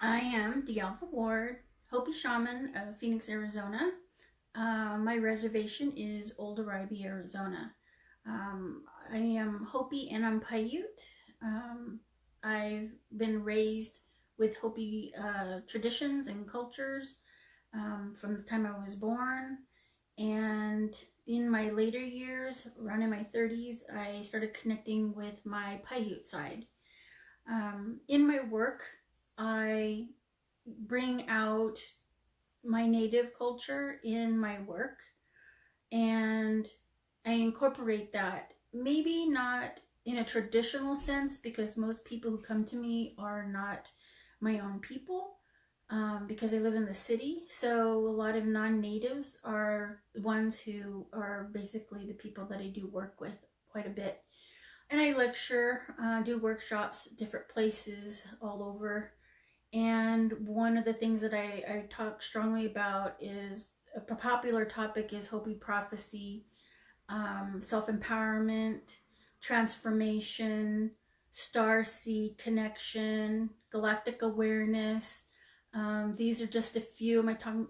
I am the Alpha Ward, Hopi Shaman of Phoenix, Arizona. My reservation is Old Arribe, Arizona. I am Hopi and I'm Paiute. I've been raised with Hopi traditions and cultures from the time I was born. And in my later years, around in my 30s, I started connecting with my Paiute side. In my work, I bring out my native culture in my work and I incorporate that. Maybe not in a traditional sense because most people who come to me are not my own people because I live in the city. So a lot of non-natives are the ones who are basically the people that I do work with quite a bit. And I lecture, do workshops, different places all over. And one of the things that I talk strongly about is a popular topic is Hopi prophecy, self-empowerment, transformation, star seed connection, galactic awareness. These are just a few. My tongue,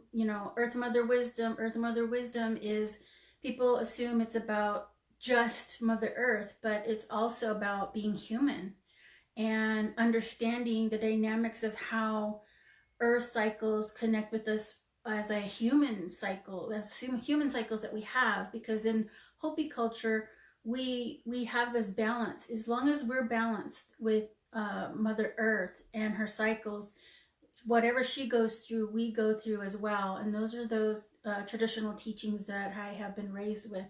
Earth Mother Wisdom. Earth Mother Wisdom is, people assume it's about just Mother Earth, but it's also about being human and understanding the dynamics of how Earth cycles connect with us as a human cycle, as human cycles that we have. Because in Hopi culture, we have this balance. As long as we're balanced with Mother Earth and her cycles, whatever she goes through, we go through as well. And those are those traditional teachings that I have been raised with.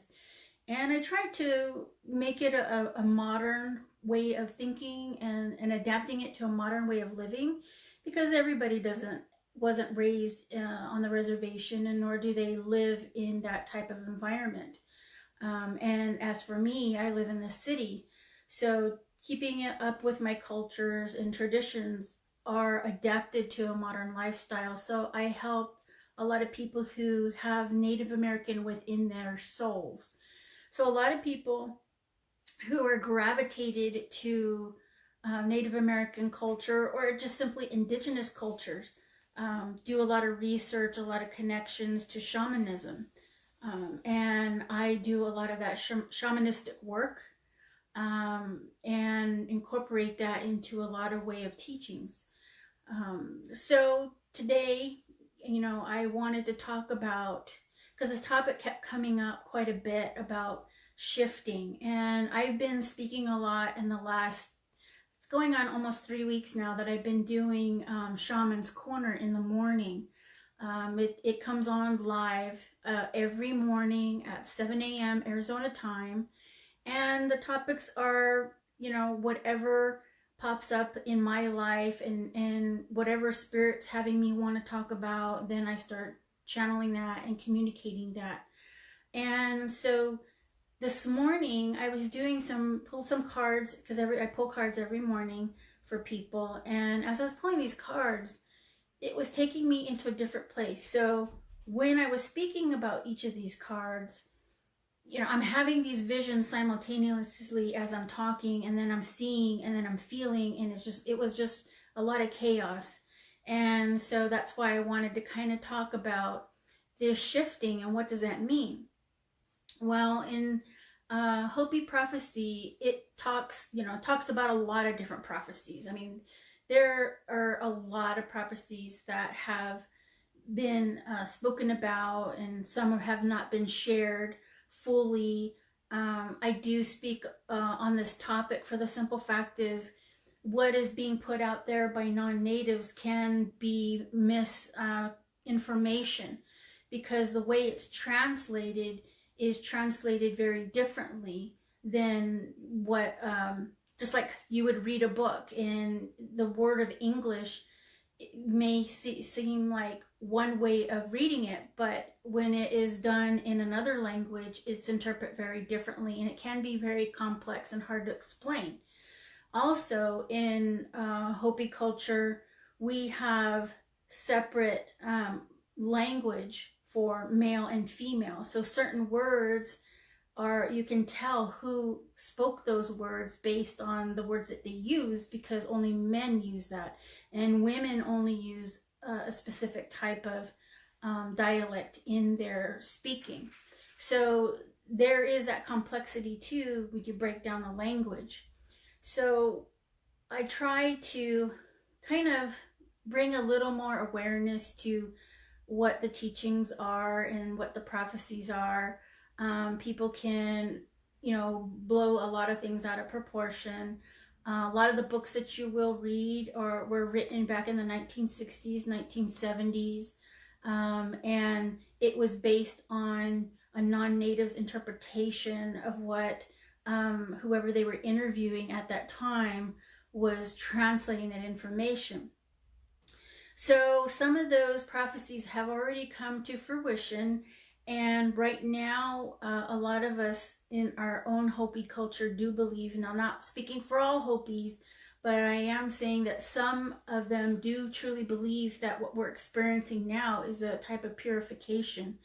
And I try to make it a modern way of thinking and adapting it to a modern way of living, because everybody wasn't raised on the reservation, and nor do they live in that type of environment. And as for me, I live in the city, so keeping it up with my cultures and traditions are adapted to a modern lifestyle. So I help a lot of people who have Native American within their souls. So a lot of people who are gravitated to Native American culture or just simply indigenous cultures do a lot of research, a lot of connections to shamanism. And I do a lot of that shamanistic work and incorporate that into a lot of way of teachings. So today, I wanted to talk about, because this topic kept coming up quite a bit, about shifting. And I've been speaking a lot in the last, it's going on almost 3 weeks now that I've been doing Shaman's Corner in the morning. It comes on live every morning at 7 a.m. Arizona time. And the topics are, whatever pops up in my life and whatever spirit's having me want to talk about, then I start channeling that and communicating that. And so this morning I was doing pull some cards, because I pull cards every morning for people. And as I was pulling these cards, it was taking me into a different place. So when I was speaking about each of these cards, I'm having these visions simultaneously as I'm talking, and then I'm seeing, and then I'm feeling, and it was just a lot of chaos. And so that's why I wanted to kind of talk about this shifting and what does that mean. Well, in Hopi prophecy, it talks about a lot of different prophecies. I mean, there are a lot of prophecies that have been spoken about, and some have not been shared fully. I do speak on this topic for the simple fact is what is being put out there by non-natives can be misinformation, because the way it's translated is translated very differently than what, just like you would read a book, and the word of English may seem like one way of reading it, but when it is done in another language, it's interpreted very differently, and it can be very complex and hard to explain. Also, in Hopi culture, we have separate language for male and female. So certain words are, you can tell who spoke those words based on the words that they use, because only men use that, and women only use a specific type of dialect in their speaking. So there is that complexity too when you break down the language. So I try to kind of bring a little more awareness to what the teachings are and what the prophecies are. People can, blow a lot of things out of proportion. A lot of the books that you will read were written back in the 1960s, 1970s, and it was based on a non-native's interpretation of what whoever they were interviewing at that time was translating that information. So some of those prophecies have already come to fruition, and right now a lot of us in our own Hopi culture do believe, and I'm not speaking for all Hopis, but I am saying that some of them do truly believe that what we're experiencing now is a type of purification,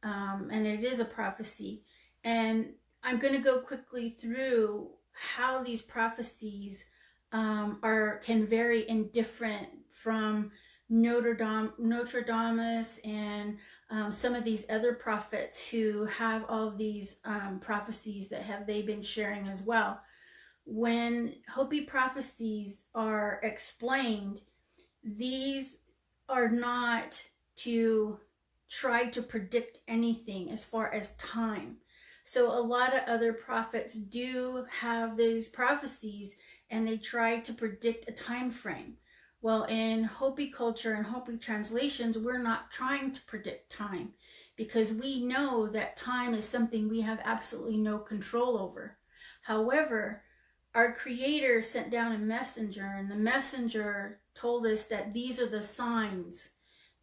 and it is a prophecy. And I'm going to go quickly through how these prophecies can vary in different from Nostradamus and some of these other prophets who have all these prophecies that they've been sharing as well. When Hopi prophecies are explained, these are not to try to predict anything as far as time. So a lot of other prophets do have these prophecies and they try to predict a time frame. Well, in Hopi culture and Hopi translations, we're not trying to predict time, because we know that time is something we have absolutely no control over. However, our Creator sent down a messenger, and the messenger told us that these are the signs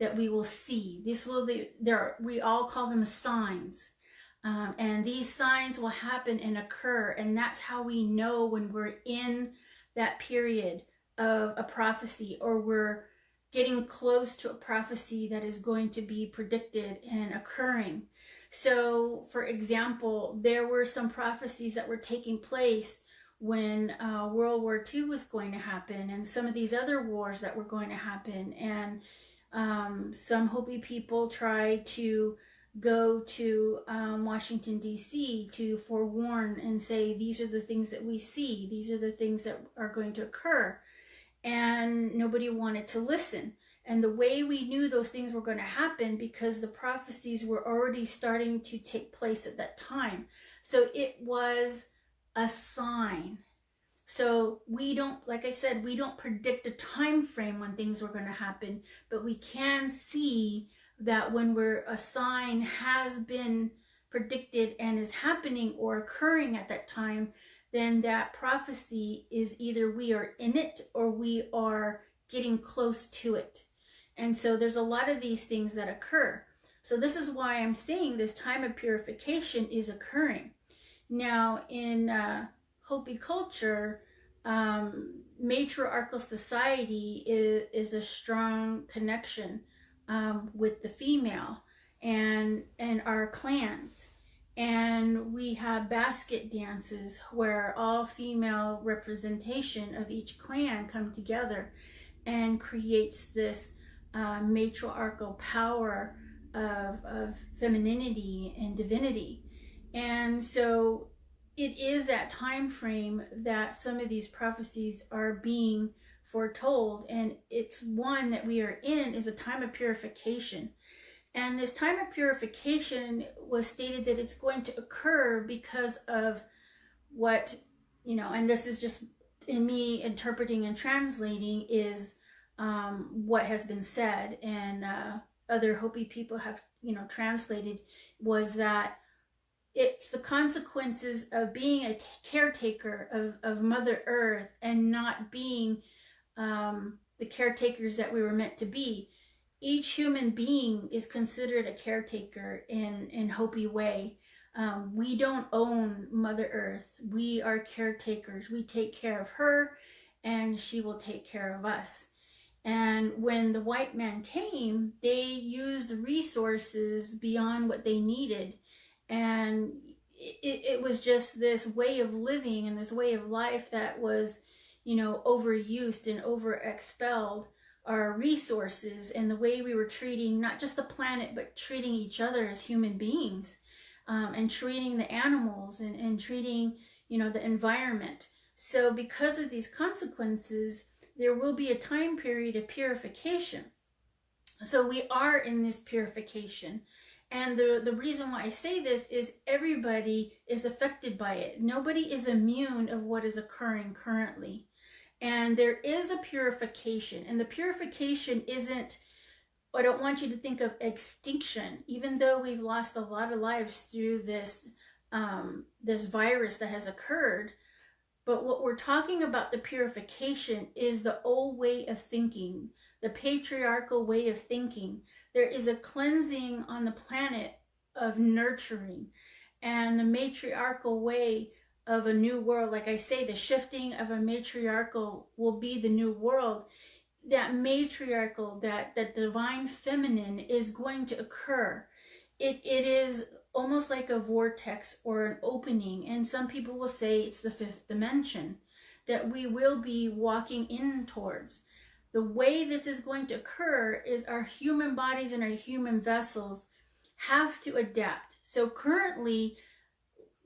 that we will see. We all call them signs. And these signs will happen and occur, and that's how we know when we're in that period of a prophecy, or we're getting close to a prophecy that is going to be predicted and occurring. So, for example, there were some prophecies that were taking place when World War II was going to happen, and some of these other wars that were going to happen. And some Hopi people tried to go to Washington, D.C. to forewarn and say, these are the things that we see, these are the things that are going to occur. And nobody wanted to listen. And the way we knew those things were going to happen, because the prophecies were already starting to take place at that time. So it was a sign. So we don't, like I said, we don't predict a time frame when things are going to happen, but we can see that when a sign has been predicted and is happening or occurring at that time, then that prophecy is either we are in it or we are getting close to it. And so there's a lot of these things that occur. So this is why I'm saying this time of purification is occurring. Now, in Hopi culture, matriarchal society is a strong connection with the female and our clans. And we have basket dances where all female representation of each clan come together and creates this matriarchal power of femininity and divinity. And so it is that time frame that some of these prophecies are being foretold, and it's one that we are in is a time of purification. And this time of purification was stated that it's going to occur because of what, and this is just in me interpreting and translating, is what has been said, and other Hopi people have, translated, was that it's the consequences of being a caretaker of Mother Earth and not being the caretakers that we were meant to be. Each human being is considered a caretaker in Hopi way. We don't own Mother Earth. We are caretakers. We take care of her, and she will take care of us. And when the white man came, they used resources beyond what they needed. And it was just this way of living and this way of life that was, overused and over expelled our resources, and the way we were treating not just the planet, but treating each other as human beings, and treating the animals, and treating, the environment. So because of these consequences, there will be a time period of purification. So we are in this purification. And the reason why I say this is everybody is affected by it. Nobody is immune of what is occurring currently. And there is a purification. And the purification isn't, I don't want you to think of extinction, even though we've lost a lot of lives through this, this virus that has occurred. But what we're talking about, the purification, is the old way of thinking, the patriarchal way of thinking. There is a cleansing on the planet of nurturing, and the matriarchal way of a new world. Like I say, the shifting of a matriarchal will be the new world. That matriarchal, that divine feminine is going to occur. It is almost like a vortex or an opening, and some people will say it's the fifth dimension that we will be walking in towards. The way this is going to occur is our human bodies and our human vessels have to adapt. So currently,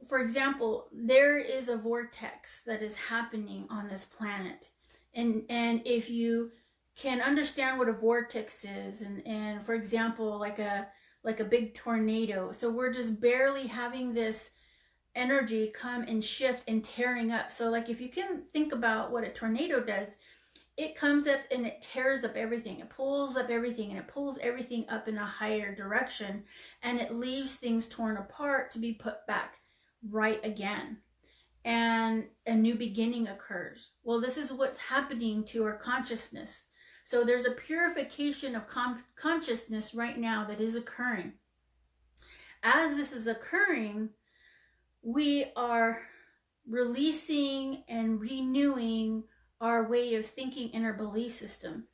for example, there is a vortex that is happening on this planet, and if you can understand what a vortex is, and for example, like a big tornado. So we're just barely having this energy come and shift and tearing up. So like if you can think about what a tornado does, it comes up and it tears up everything. It pulls up everything, and it pulls everything up in a higher direction, and it leaves things torn apart to be put back right again. And a new beginning occurs. Well, this is what's happening to our consciousness. So there's a purification of consciousness right now that is occurring. As this is occurring, we are releasing and renewing our way of thinking in our belief systems,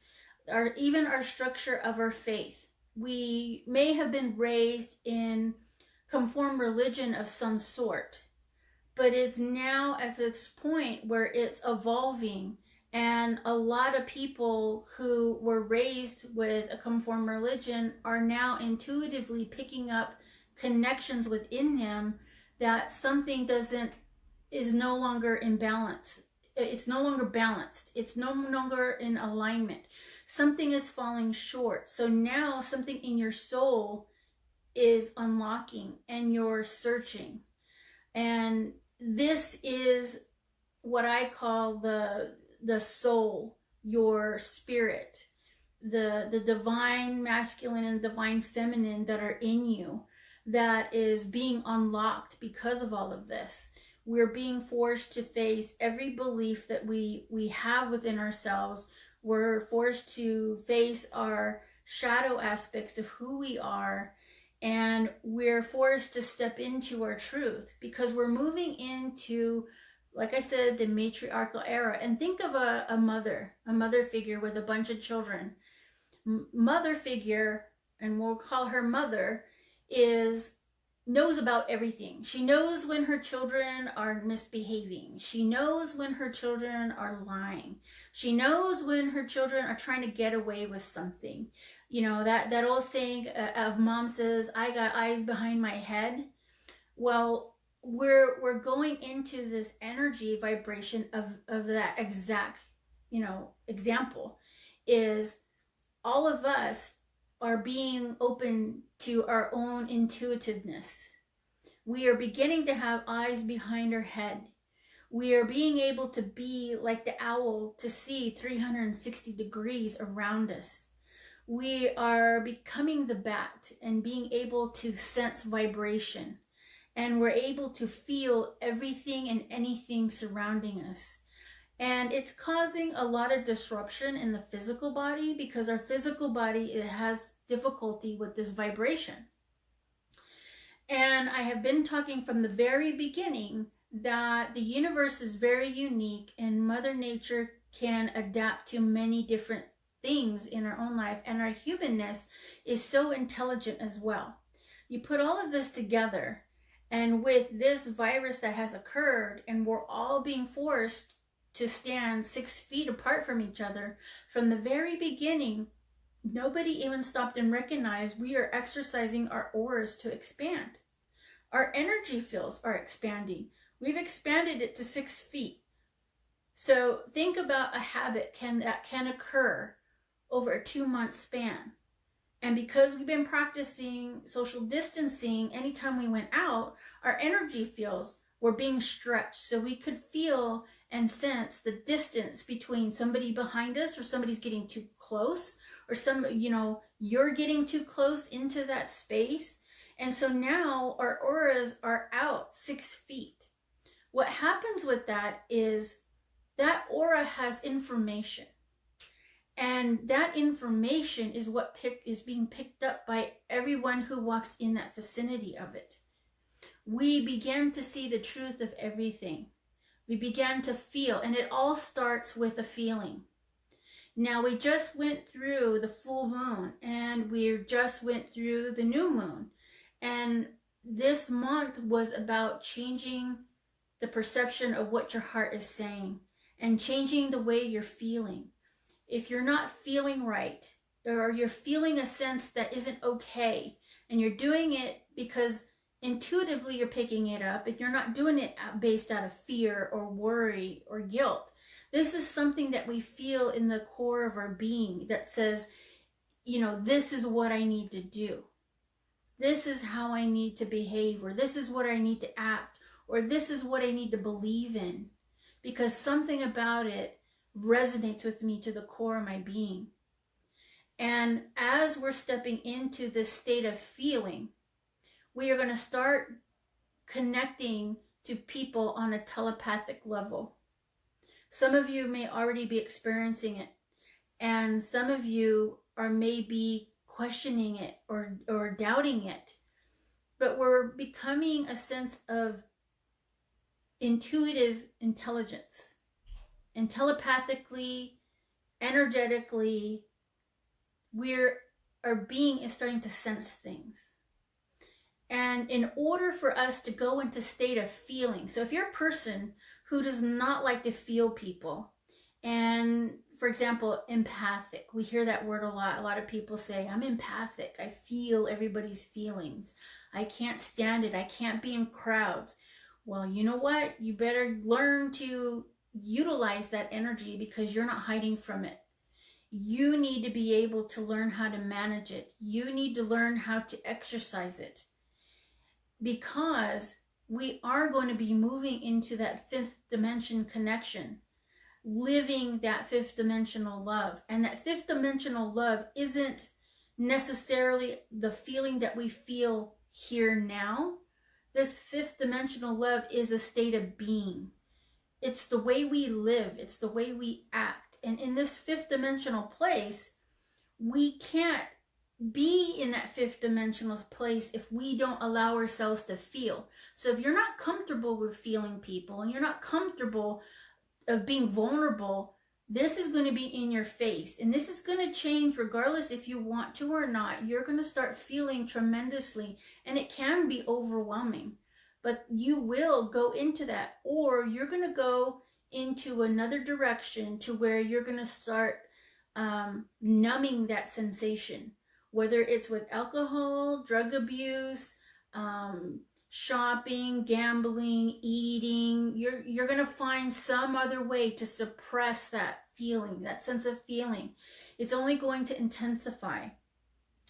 even our structure of our faith. We may have been raised in conform religion of some sort, but it's now at this point where it's evolving. And a lot of people who were raised with a conform religion are now intuitively picking up connections within them that something is no longer in balance. It's no longer balanced. It's no longer in alignment. Something is falling short. So now something in your soul is unlocking, and you're searching. And this is what I call the soul, your spirit, the divine masculine and divine feminine that are in you, that is being unlocked because of all of this. We're being forced to face every belief that we have within ourselves. We're forced to face our shadow aspects of who we are, and we're forced to step into our truth, because we're moving into, like I said, the matriarchal era. And think of a mother figure with a bunch of children. Mother figure, and we'll call her mother, knows about everything. She knows when her children are misbehaving. She knows when her children are lying. She knows when her children are trying to get away with something. That old saying of mom says, "I got eyes behind my head." Well, we're going into this energy vibration of that exact, example. Is all of us are being open to our own intuitiveness. We are beginning to have eyes behind our head. We are being able to be like the owl, to see 360 degrees around us. We are becoming the bat and being able to sense vibration. And we're able to feel everything and anything surrounding us. And it's causing a lot of disruption in the physical body, because our physical body, it has difficulty with this vibration. And I have been talking from the very beginning that the universe is very unique, and Mother Nature can adapt to many different things in our own life, and our humanness is so intelligent as well. You put all of this together, And with this virus that has occurred, and we're all being forced to stand 6 feet apart from each other, from the very beginning, nobody even stopped and recognized we are exercising our auras to expand. Our energy fields are expanding. We've expanded it to 6 feet. So think about a habit that can occur over a 2-month span. And because we've been practicing social distancing, anytime we went out, our energy fields were being stretched so we could feel and sense the distance between somebody behind us, or somebody's getting too close, or you're getting too close into that space. And so now our auras are out 6 feet. What happens with that is that aura has information. And that information is what is being picked up by everyone who walks in that vicinity of it. We began to see the truth of everything. We began to feel, and it all starts with a feeling. Now, we just went through the full moon, and we just went through the new moon. And this month was about changing the perception of what your heart is saying and changing the way you're feeling. If you're not feeling right, or you're feeling a sense that isn't okay, and you're doing it because intuitively you're picking it up, and you're not doing it based out of fear or worry or guilt, this is something that we feel in the core of our being that says, this is what I need to do. This is how I need to behave, or this is what I need to act, or this is what I need to believe in, because something about it resonates with me to the core of my being. And as we're stepping into this state of feeling, we are going to start connecting to people on a telepathic level. Some of you may already be experiencing it, and some of you are maybe questioning it or doubting it. But we're becoming a sense of intuitive intelligence. And telepathically, energetically, our being is starting to sense things. And in order for us to go into state of feeling, so if you're a person who does not like to feel people, and for example, empathic, we hear that word a lot. A lot of people say, I'm empathic. I feel everybody's feelings. I can't stand it. I can't be in crowds. Well, you know what? You better learn to utilize that energy, because you're not hiding from it. You need to be able to learn how to manage it. You need to learn how to exercise it, because we are going to be moving into that 5th dimension connection, living that 5th dimensional love. And that 5th dimensional love isn't necessarily the feeling that we feel here now. This 5th dimensional love is a state of being. It's the way we live. It's the way we act. And in this 5th dimensional place, we can't be in that 5th dimensional place if we don't allow ourselves to feel. So if you're not comfortable with feeling people, and you're not comfortable of being vulnerable, this is going to be in your face. And this is going to change regardless if you want to or not. You're going to start feeling tremendously, and it can be overwhelming. But you will go into that, or you're going to go into another direction to where you're going to start numbing that sensation, whether it's with alcohol, drug abuse, shopping, gambling, eating. You're going to find some other way to suppress that feeling, that sense of feeling. It's only going to intensify.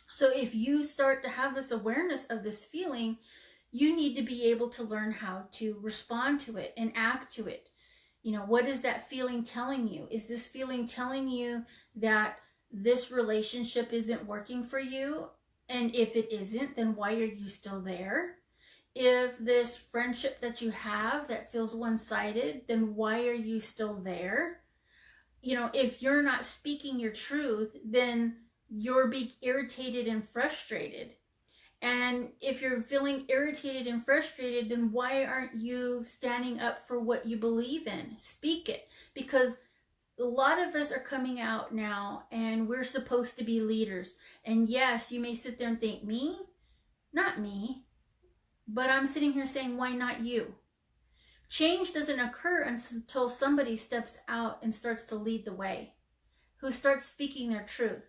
So if you start to have this awareness of this feeling, you need to be able to learn how to respond to it and act to it. What is that feeling telling you? Is this feeling telling you that this relationship isn't working for you? And if it isn't, then why are you still there? If this friendship that you have that feels one-sided, then why are you still there? If you're not speaking your truth, then you're being irritated and frustrated. And if you're feeling irritated and frustrated, then why aren't you standing up for what you believe in? Speak it. Because a lot of us are coming out now, and we're supposed to be leaders. And yes, you may sit there and think, me? Not me. But I'm sitting here saying, why not you? Change doesn't occur until somebody steps out and starts to lead the way, who starts speaking their truth.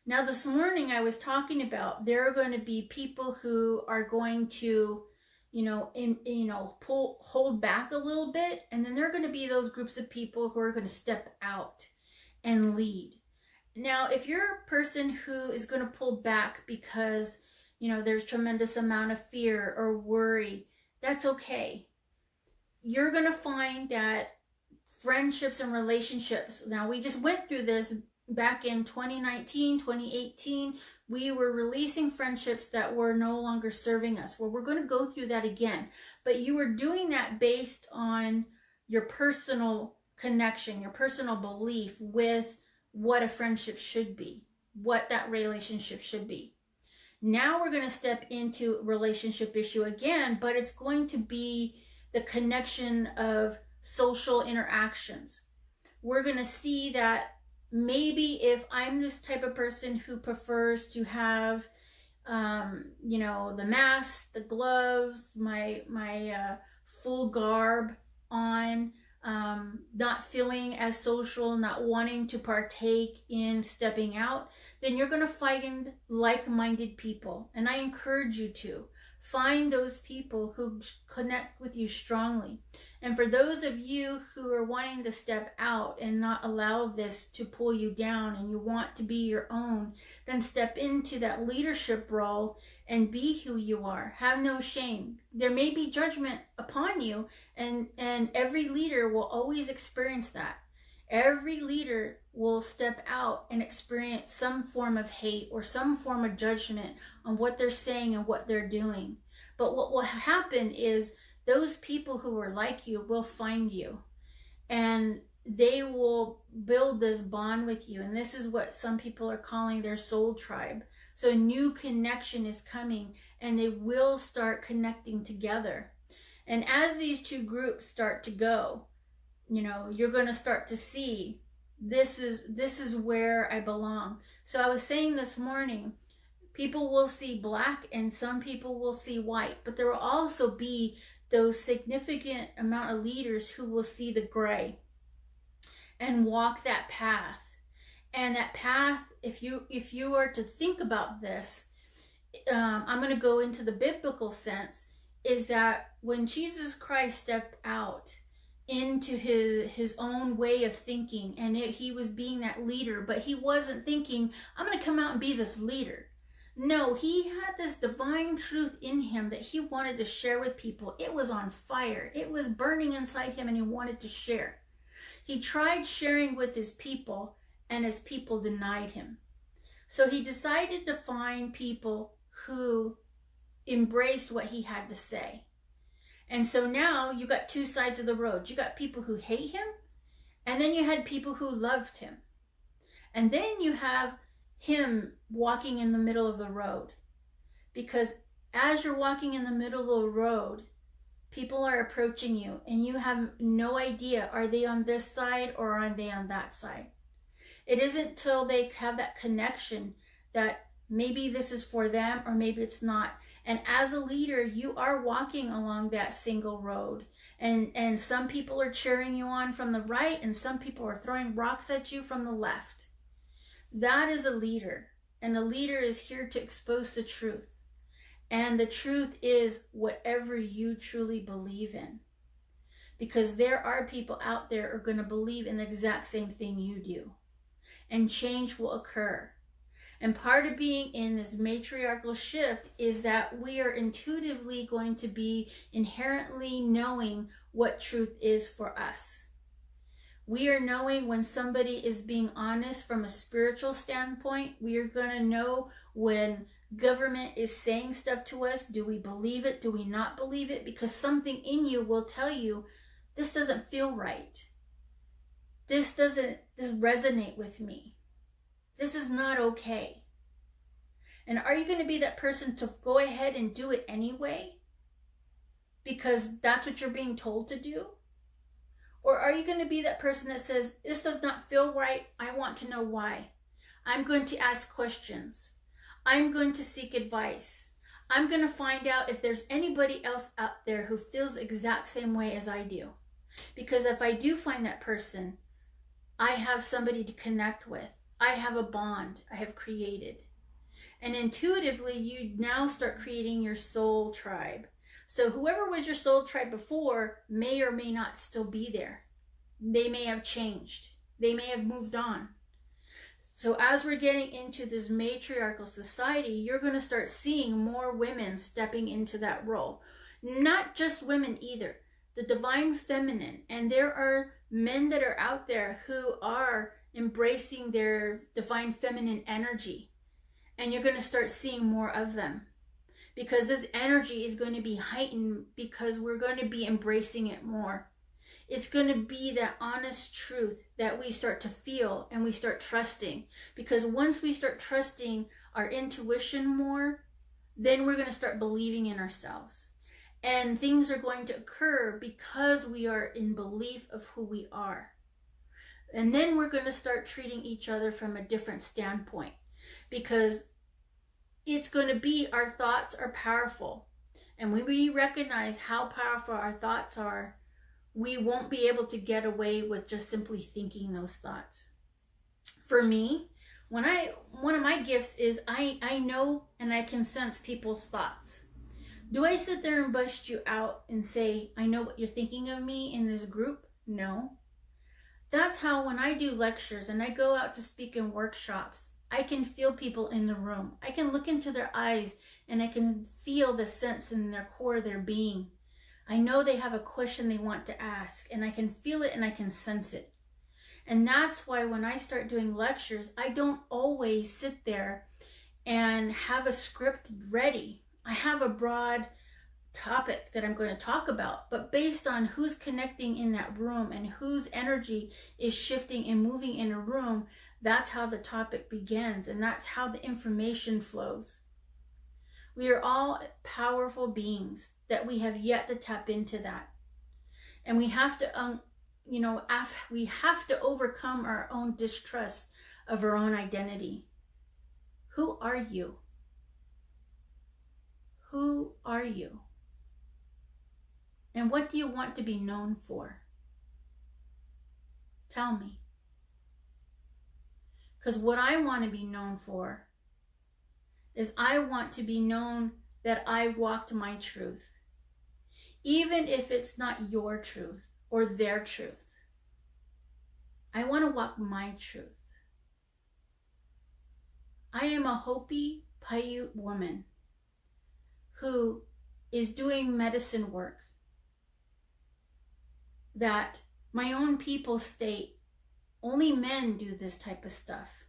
Now, this morning I was talking about there are going to be people who are going to, hold back a little bit, and then there are going to be those groups of people who are going to step out and lead. Now, if you're a person who is going to pull back because, there's tremendous amount of fear or worry, that's okay. You're going to find that friendships and relationships, now we just went through this back in 2019, 2018, we were releasing friendships that were no longer serving us. Well, we're going to go through that again. But you were doing that based on your personal connection, your personal belief with what a friendship should be, what that relationship should be. Now we're going to step into relationship issue again, but it's going to be the connection of social interactions. We're going to see that maybe if I'm this type of person who prefers to have, the mask, the gloves, my full garb on, not feeling as social, not wanting to partake in stepping out, then you're going to find like-minded people. And I encourage you to find those people who connect with you strongly. And for those of you who are wanting to step out and not allow this to pull you down and you want to be your own, then step into that leadership role and be who you are. Have no shame. There may be judgment upon you, and every leader will always experience that. Every leader will step out and experience some form of hate or some form of judgment on what they're saying and what they're doing. But what will happen is those people who are like you will find you, and they will build this bond with you. And this is what some people are calling their soul tribe. So a new connection is coming, and they will start connecting together. And as these two groups start to go, you're going to start to see this is where I belong. So I was saying this morning, people will see black and some people will see white, but there will also be those significant amount of leaders who will see the gray and walk that path. And that path, if you are to think about this, I'm going to go into the biblical sense, is that when Jesus Christ stepped out into his own way of thinking, and he was being that leader, but he wasn't thinking, I'm going to come out and be this leader. No, he had this divine truth in him that he wanted to share with people. It was on fire. It was burning inside him, and he wanted to share. He tried sharing with his people, and his people denied him. So he decided to find people who embraced what he had to say. And so now you got two sides of the road. You got people who hate him, and then you had people who loved him. And then you have him walking in the middle of the road. Because as you're walking in the middle of the road, people are approaching you, and you have no idea, are they on this side or are they on that side? It isn't till they have that connection that maybe this is for them or maybe it's not. And as a leader, you are walking along that single road. And some people are cheering you on from the right, and some people are throwing rocks at you from the left. That is a leader. And a leader is here to expose the truth. And the truth is whatever you truly believe in. Because there are people out there who are going to believe in the exact same thing you do. And change will occur. And part of being in this matriarchal shift is that we are intuitively going to be inherently knowing what truth is for us. We are knowing when somebody is being honest from a spiritual standpoint. We are going to know when government is saying stuff to us. Do we believe it? Do we not believe it? Because something in you will tell you, this doesn't feel right. This doesn't resonate with me. This is not okay. And are you going to be that person to go ahead and do it anyway? Because that's what you're being told to do? Or are you going to be that person that says, this does not feel right, I want to know why. I'm going to ask questions. I'm going to seek advice. I'm going to find out if there's anybody else out there who feels the exact same way as I do. Because if I do find that person, I have somebody to connect with. I have a bond I have created. And intuitively, you now start creating your soul tribe. So whoever was your soul tribe before may or may not still be there. They may have changed. They may have moved on. So as we're getting into this matriarchal society, you're going to start seeing more women stepping into that role. Not just women either. The divine feminine. And there are men that are out there who are embracing their divine feminine energy. And you're going to start seeing more of them. Because this energy is going to be heightened because we're going to be embracing it more. It's going to be that honest truth that we start to feel and we start trusting. Because once we start trusting our intuition more, then we're going to start believing in ourselves. And things are going to occur because we are in belief of who we are. And then we're going to start treating each other from a different standpoint. Because it's going to be, our thoughts are powerful. And when we recognize how powerful our thoughts are, we won't be able to get away with just simply thinking those thoughts. For me, one of my gifts is I know and I can sense people's thoughts. Do I sit there and bust you out and say, I know what you're thinking of me in this group? No. That's how when I do lectures and I go out to speak in workshops, I can feel people in the room. I can look into their eyes and I can feel the sense in their core of their being. I know they have a question they want to ask, and I can feel it and I can sense it. And that's why when I start doing lectures, I don't always sit there and have a script ready. I have a broad topic that I'm going to talk about, but based on who's connecting in that room and whose energy is shifting and moving in a room, that's how the topic begins, and that's how the information flows. We are all powerful beings that we have yet to tap into that. And we have to, we have to overcome our own distrust of our own identity. Who are you? Who are you? And what do you want to be known for? Tell me. Because what I want to be known for is I want to be known that I walked my truth. Even if it's not your truth or their truth. I want to walk my truth. I am a Hopi Paiute woman who is doing medicine work that my own people state only men do this type of stuff.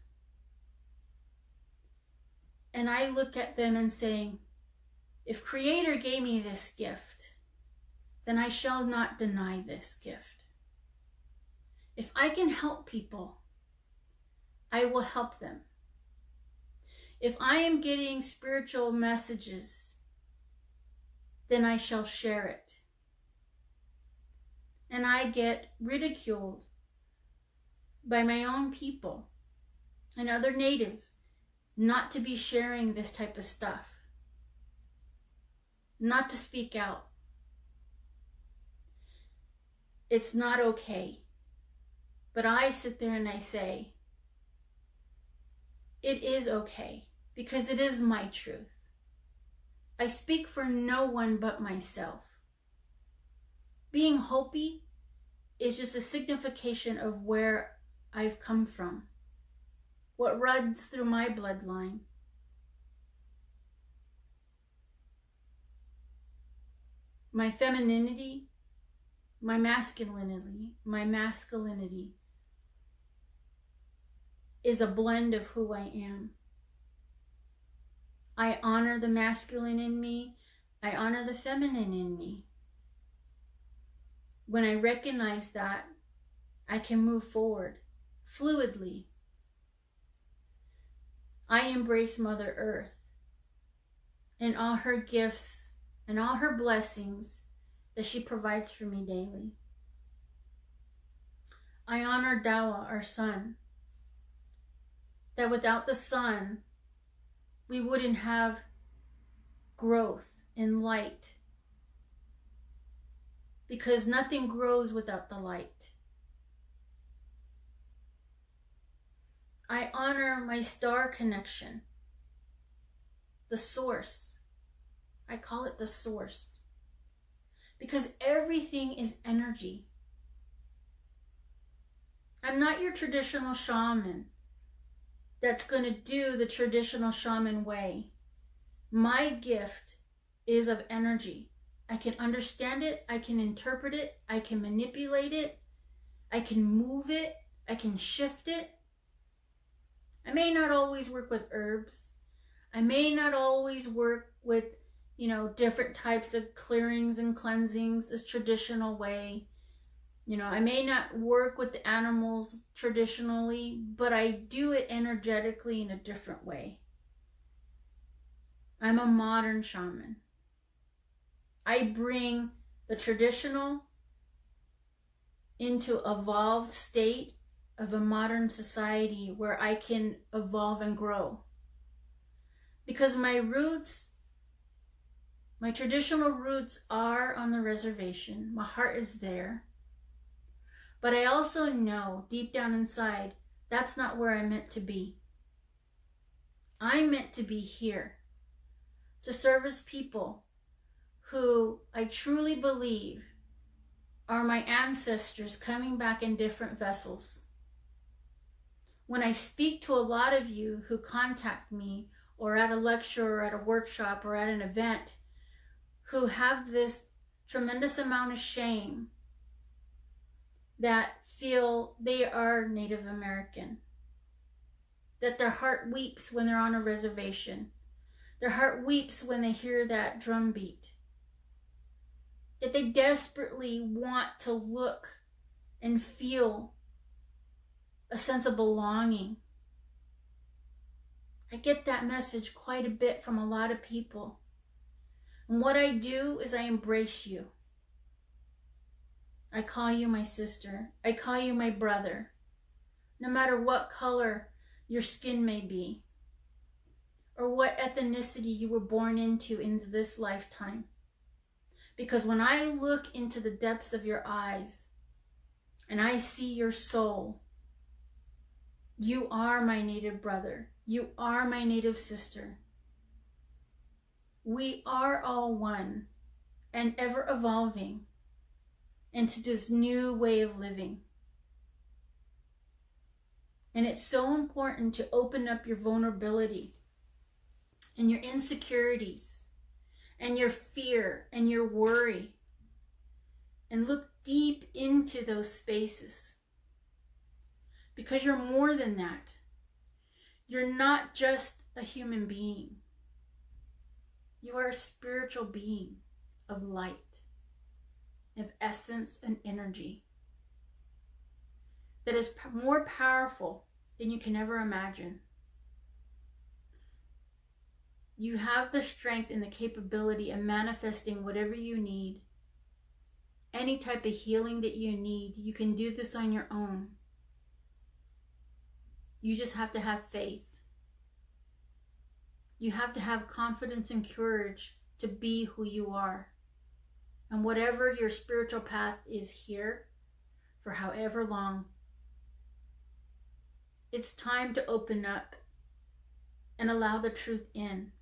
And I look at them and saying, if Creator gave me this gift, then I shall not deny this gift. If I can help people, I will help them. If I am getting spiritual messages, then I shall share it. And I get ridiculed by my own people and other natives not to be sharing this type of stuff, not to speak out. It's not okay. But I sit there and I say, it is okay, because it is my truth. I speak for no one but myself. Being Hopi is just a signification of where I've come from, what runs through my bloodline. My femininity, my masculinity is a blend of who I am. I honor the masculine in me. I honor the feminine in me. When I recognize that, I can move forward fluidly. I embrace Mother Earth and all her gifts and all her blessings that she provides for me daily. I honor Dawa, our sun, that without the sun, we wouldn't have growth and light, because nothing grows without the light. I honor my star connection, the source. I call it the source, because everything is energy. I'm not your traditional shaman that's going to do the traditional shaman way. My gift is of energy. I can understand it, I can interpret it, I can manipulate it, I can move it, I can shift it. I may not always work with herbs. I may not always work with, different types of clearings and cleansings this traditional way. I may not work with the animals traditionally, but I do it energetically in a different way. I'm a modern shaman. I bring the traditional into evolved state of a modern society where I can evolve and grow. Because my roots, my traditional roots are on the reservation. My heart is there. But I also know deep down inside, that's not where I'm meant to be. I'm meant to be here to service people who I truly believe are my ancestors coming back in different vessels. When I speak to a lot of you who contact me, or at a lecture, or at a workshop, or at an event, who have this tremendous amount of shame, that feel they are Native American, that their heart weeps when they're on a reservation, their heart weeps when they hear that drum beat, that they desperately want to look and feel a sense of belonging. I get that message quite a bit from a lot of people. And what I do is I embrace you. I call you my sister. I call you my brother. No matter what color your skin may be, or what ethnicity you were born into in this lifetime. Because when I look into the depths of your eyes and I see your soul, you are my native brother. You are my native sister. We are all one and ever evolving into this new way of living. And it's so important to open up your vulnerability and your insecurities and your fear and your worry, and look deep into those spaces, because you're more than that. You're not just a human being. You are a spiritual being of light, of essence and energy that is more powerful than you can ever imagine. You have the strength and the capability of manifesting whatever you need. Any type of healing that you need, you can do this on your own. You just have to have faith. You have to have confidence and courage to be who you are. And whatever your spiritual path is here, for however long, it's time to open up and allow the truth in.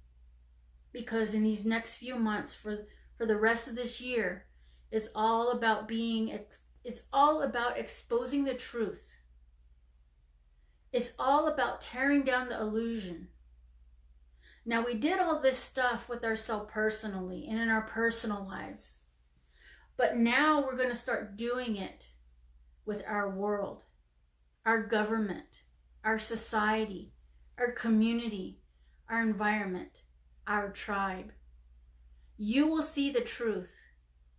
Because in these next few months, for the rest of this year, it's all about exposing the truth. It's all about tearing down the illusion. Now, we did all this stuff with ourselves personally and in our personal lives. But now we're going to start doing it with our world, our government, our society, our community, our environment, our tribe. You will see the truth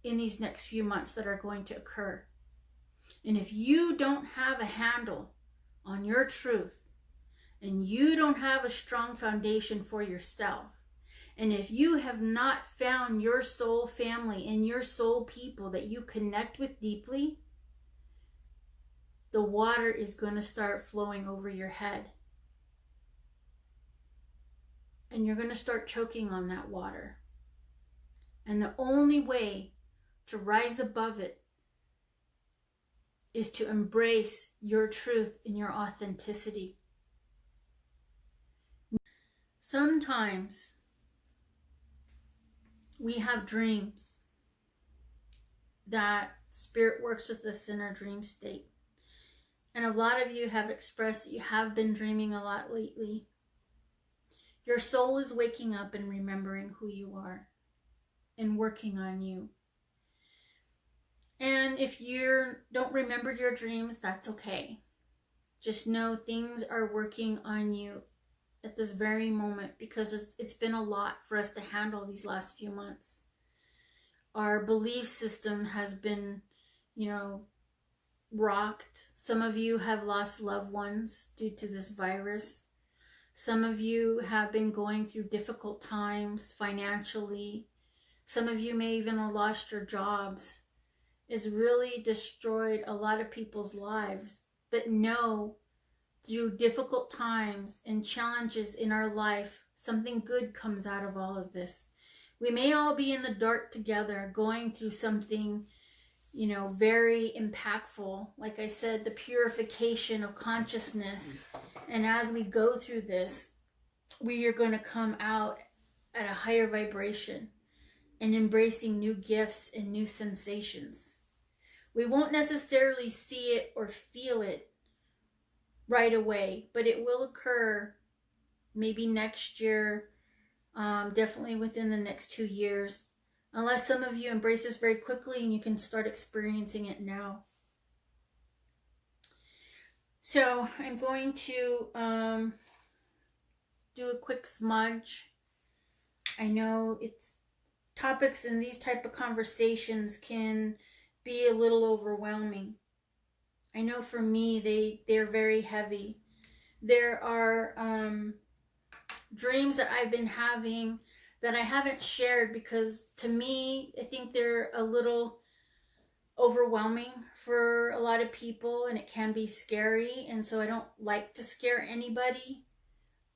in these next few months that are going to occur. And if you don't have a handle on your truth, and you don't have a strong foundation for yourself, and if you have not found your soul family and your soul people that you connect with deeply, the water is going to start flowing over your head. And you're going to start choking on that water. And the only way to rise above it is to embrace your truth and your authenticity. Sometimes we have dreams that spirit works with us in our dream state. And a lot of you have expressed that you have been dreaming a lot lately. Your soul is waking up and remembering who you are and working on you. And if you don't remember your dreams, that's okay. Just know things are working on you at this very moment, because it's been a lot for us to handle these last few months. Our belief system has been, rocked. Some of you have lost loved ones due to this virus. Some of you have been going through difficult times financially. Some of you may even have lost your jobs. It's really destroyed a lot of people's lives. But know, through difficult times and challenges in our life, something good comes out of all of this. We may all be in the dark together, going through something, very impactful. Like I said, the purification of consciousness. And as we go through this, we are going to come out at a higher vibration and embracing new gifts and new sensations. We won't necessarily see it or feel it right away, but it will occur maybe next year, definitely within the next 2 years, unless some of you embrace this very quickly and you can start experiencing it now. So I'm going to do a quick smudge. I know it's topics in these type of conversations can be a little overwhelming. I know for me, they're very heavy. There are dreams that I've been having that I haven't shared because, to me, I think they're a little overwhelming for a lot of people, and it can be scary, and so I don't like to scare anybody.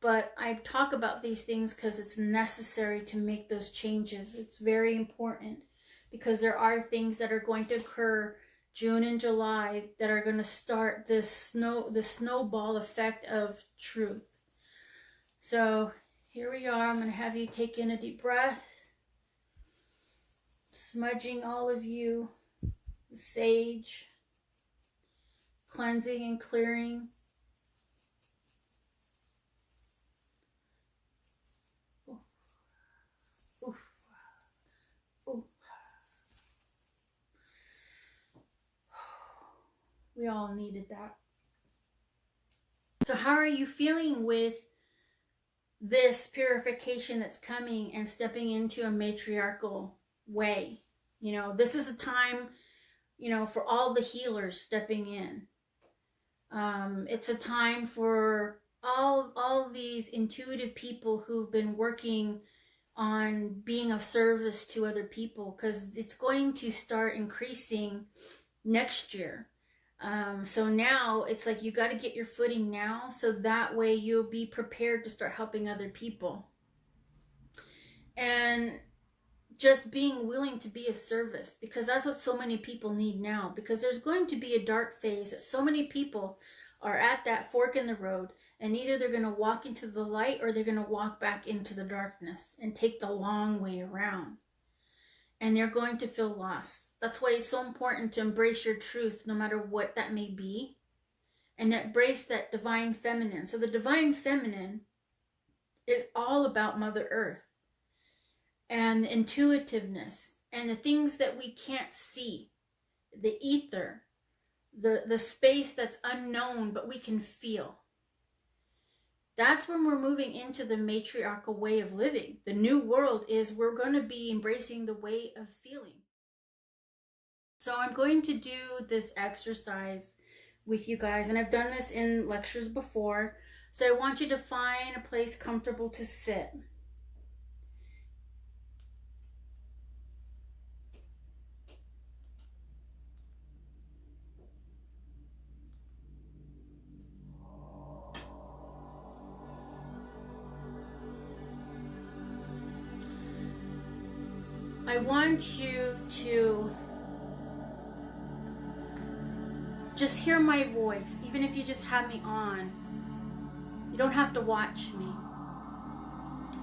But I talk about these things because it's necessary to make those changes. It's very important because there are things that are going to occur June and July that are going to start the snowball effect of truth. So here we are. I'm going to have you take in a deep breath, smudging all of you, sage, cleansing and clearing. We all needed that. So how are you feeling with this purification that's coming and stepping into a matriarchal way? This is the time, for all the healers stepping in. It's a time for all these intuitive people who've been working on being of service to other people, because it's going to start increasing next year. So now it's like you got to get your footing now, so that way you'll be prepared to start helping other people. And just being willing to be of service, because that's what so many people need now, because there's going to be a dark phase that so many people are at that fork in the road, and either they're going to walk into the light or they're going to walk back into the darkness and take the long way around. And they're going to feel lost. That's why it's so important to embrace your truth, no matter what that may be, and embrace that divine feminine. So the divine feminine is all about Mother Earth and intuitiveness and the things that we can't see, the ether, the space that's unknown but we can feel. That's when we're moving into the matriarchal way of living. The new world is we're going to be embracing the way of feeling. So I'm going to do this exercise with you guys, and I've done this in lectures before. So I want you to find a place comfortable to sit. I want you to just hear my voice, even if you just have me on. You don't have to watch me,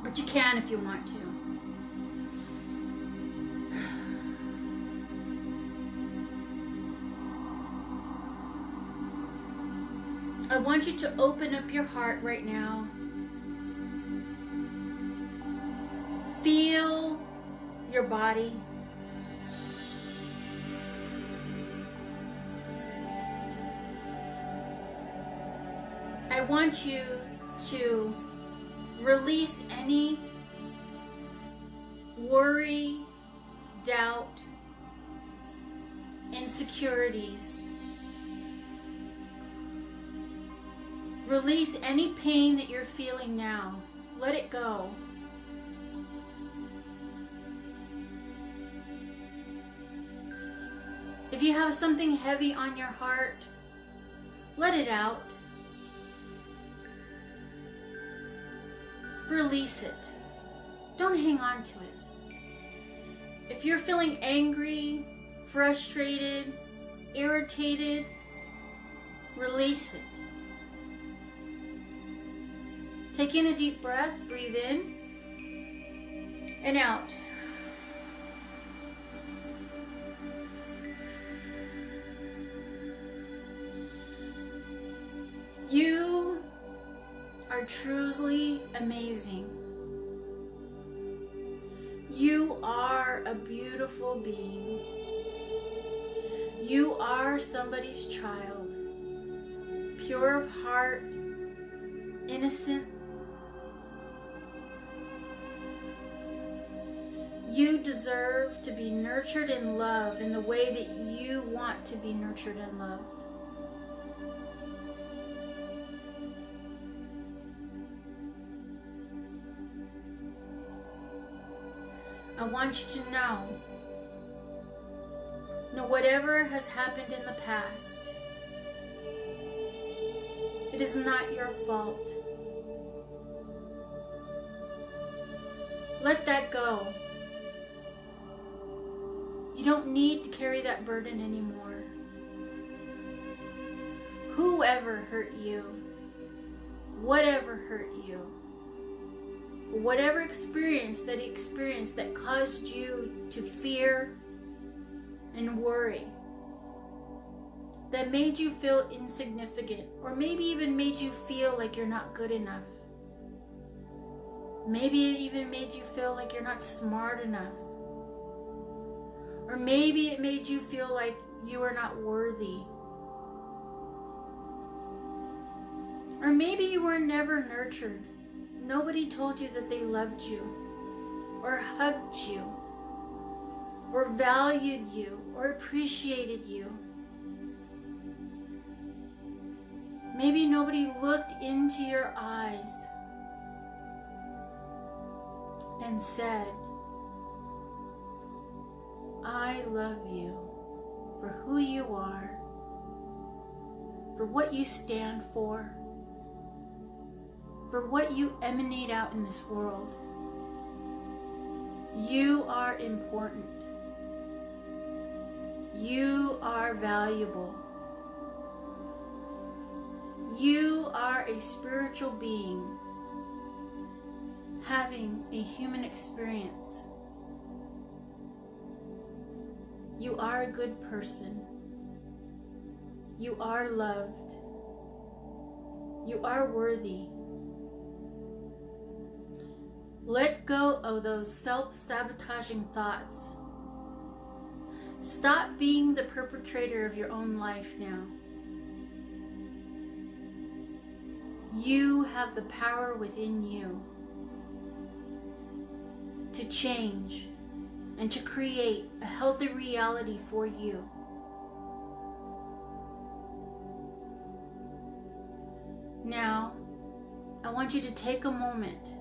but you can if you want to. I want you to open up your heart right now. Feel your body. I want you to release any worry, doubt, insecurities. Release any pain that you're feeling now. Let it go. If you have something heavy on your heart, let it out. Release it. Don't hang on to it. If you're feeling angry, frustrated, irritated, release it. Take in a deep breath, breathe in and out. You are truly amazing. You are a beautiful being. You are somebody's child, pure of heart, innocent. You deserve to be nurtured and loved in the way that you want to be nurtured and loved. I want you to know whatever has happened in the past, it is not your fault. Let that go. You don't need to carry that burden anymore. Whoever hurt you, whatever hurt you, whatever experience that caused you to fear and worry, that made you feel insignificant, or maybe even made you feel like you're not good enough. Maybe it even made you feel like you're not smart enough. Or maybe it made you feel like you are not worthy. Or maybe you were never nurtured. Nobody told you that they loved you, or hugged you, or valued you, or appreciated you. Maybe nobody looked into your eyes and said, I love you for who you are, for what you stand for what you emanate out in this world. You are important. You are valuable. You are a spiritual being having a human experience. You are a good person. You are loved. You are worthy. Let go of those self-sabotaging thoughts. Stop being the perpetrator of your own life now. You have the power within you to change and to create a healthy reality for you. Now, I want you to take a moment,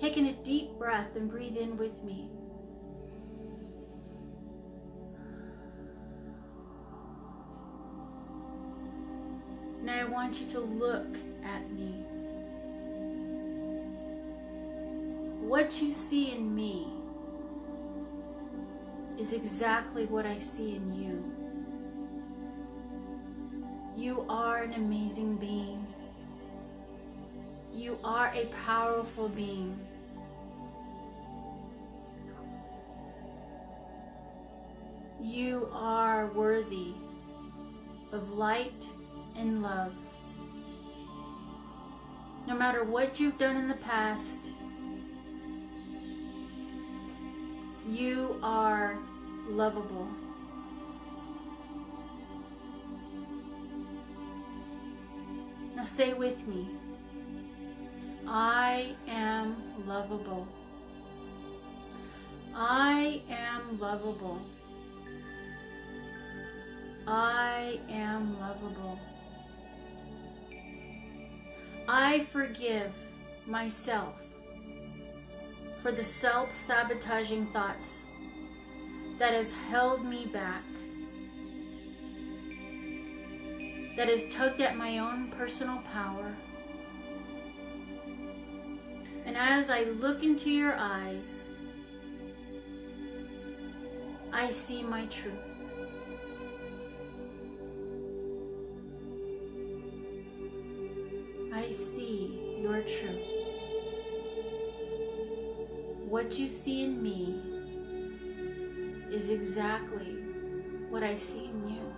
take in a deep breath and breathe in with me. Now I want you to look at me. What you see in me is exactly what I see in you. You are an amazing being. You are a powerful being. You are worthy of light and love. No matter what you've done in the past, you are lovable. Now say with me, I am lovable. I am lovable. I am lovable. I forgive myself for the self-sabotaging thoughts that has held me back, that has tugged at my own personal power. And as I look into your eyes, I see my truth. I see your truth. What you see in me is exactly what I see in you.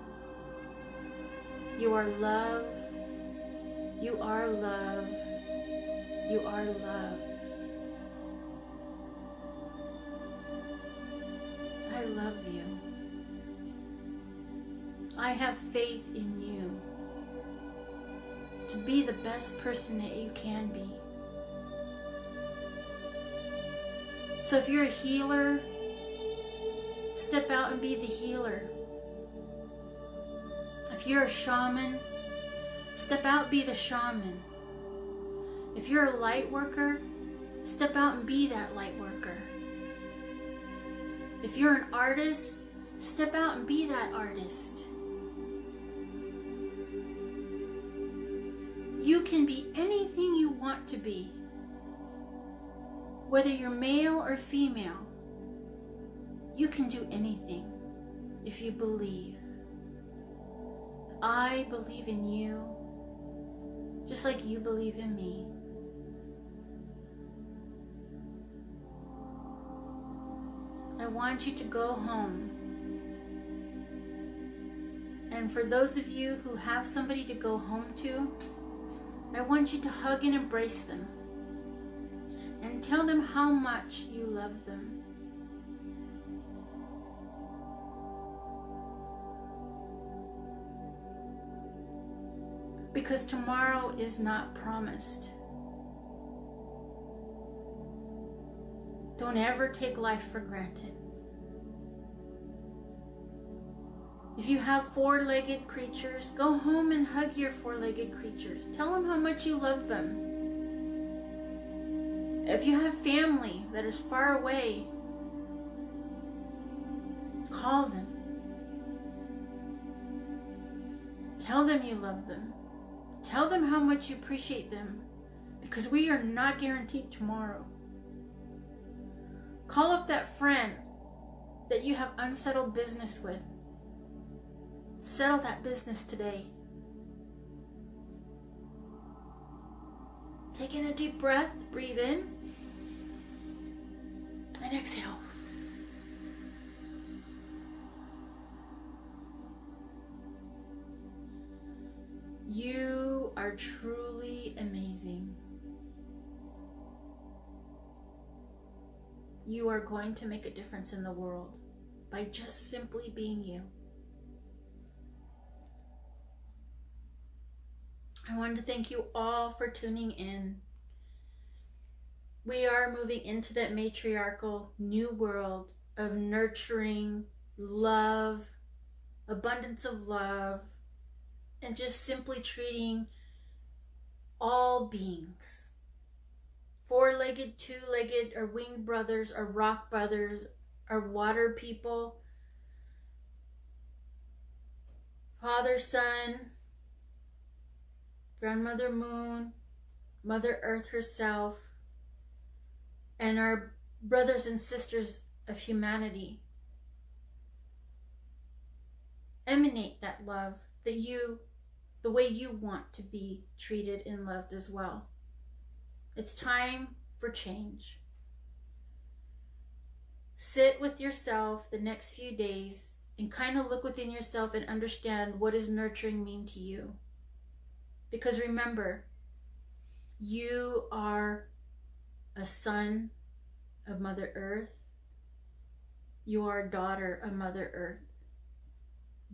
You are love. You are love. You are love. I love you. I have faith in you to be the best person that you can be. So if you're a healer, step out and be the healer. If you're a shaman, step out and be the shaman. If you're a light worker, step out and be that light worker. If you're an artist, step out and be that artist. You can be anything you want to be. Whether you're male or female, you can do anything if you believe. I believe in you, just like you believe in me. I want you to go home. And for those of you who have somebody to go home to, I want you to hug and embrace them and tell them how much you love them. Because tomorrow is not promised. Don't ever take life for granted. If you have four-legged creatures, go home and hug your four-legged creatures. Tell them how much you love them. If you have family that is far away, call them. Tell them you love them. Tell them how much you appreciate them, because we are not guaranteed tomorrow. Call up that friend that you have unsettled business with. Settle that business today. Take in a deep breath, breathe in, and exhale. You are truly amazing. You are going to make a difference in the world by just simply being you. I wanted to thank you all for tuning in. We are moving into that matriarchal new world of nurturing, love, abundance of love, and just simply treating all beings, four-legged, two-legged, or winged brothers, or rock brothers, or water people, Father, Son, Grandmother Moon, Mother Earth herself, and our brothers and sisters of humanity. emanate that love the way you want to be treated and loved as well. It's time for change. Sit with yourself the next few days and kind of look within yourself and understand, what does nurturing mean to you? Because remember, you are a son of Mother Earth. You are a daughter of Mother Earth.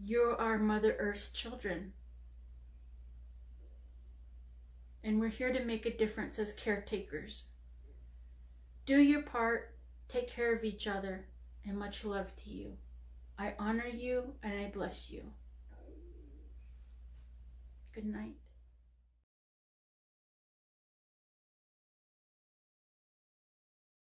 You are Mother Earth's children. And we're here to make a difference as caretakers. Do your part, take care of each other, and much love to you. I honor you and I bless you. Good night.